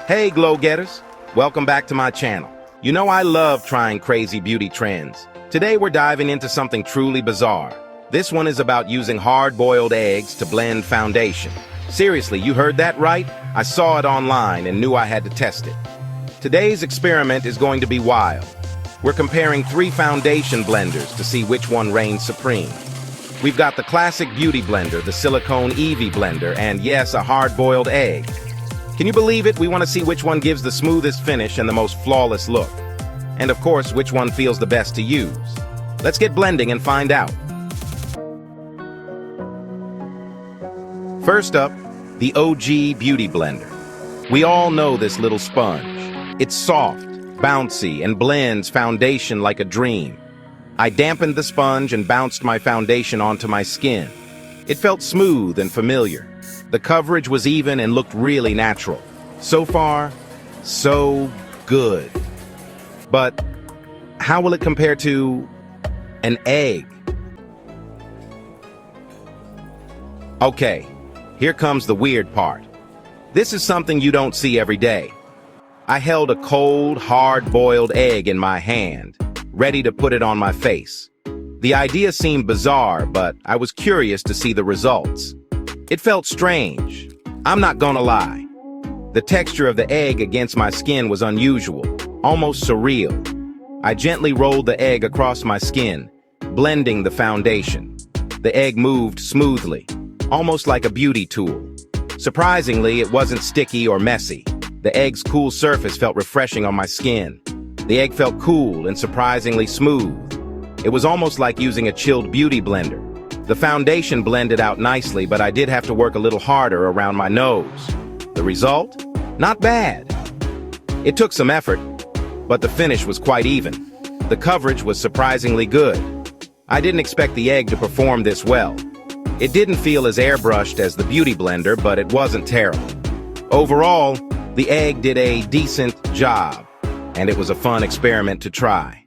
Hey glow getters, welcome back to my channel. You know I love trying crazy beauty trends. Today we're diving into something truly bizarre. This one is about using hard-boiled eggs to blend foundation. Seriously, you heard that right? I saw it online and knew I had to test it. Today's experiment is going to be wild. We're comparing 3 foundation blenders to see which one reigns supreme. We've got the classic beauty blender, the silicone Eevee blender, and yes, a hard-boiled egg. Can you believe it? We want to see which one gives the smoothest finish and the most flawless look. And of course, which one feels the best to use. Let's get blending and find out. First up, the OG Beauty Blender. We all know this little sponge. It's soft, bouncy, and blends foundation like a dream. I dampened the sponge and bounced my foundation onto my skin. It felt smooth and familiar. The coverage was even and looked really natural. So far, so good. But how will it compare to an egg? Okay, here comes the weird part. This is something you don't see every day. I held a cold, hard-boiled egg in my hand, ready to put it on my face. The idea seemed bizarre, but I was curious to see the results. It felt strange. I'm not gonna lie. The texture of the egg against my skin was unusual, almost surreal. I gently rolled the egg across my skin, blending the foundation. The egg moved smoothly, almost like a beauty tool. Surprisingly, it wasn't sticky or messy. The egg's cool surface felt refreshing on my skin. The egg felt cool and surprisingly smooth. It was almost like using a chilled beauty blender. The foundation blended out nicely, but I did have to work a little harder around my nose. The result? Not bad. It took some effort, but the finish was quite even. The coverage was surprisingly good. I didn't expect the egg to perform this well. It didn't feel as airbrushed as the beauty blender, but it wasn't terrible. Overall, the egg did a decent job, and it was a fun experiment to try.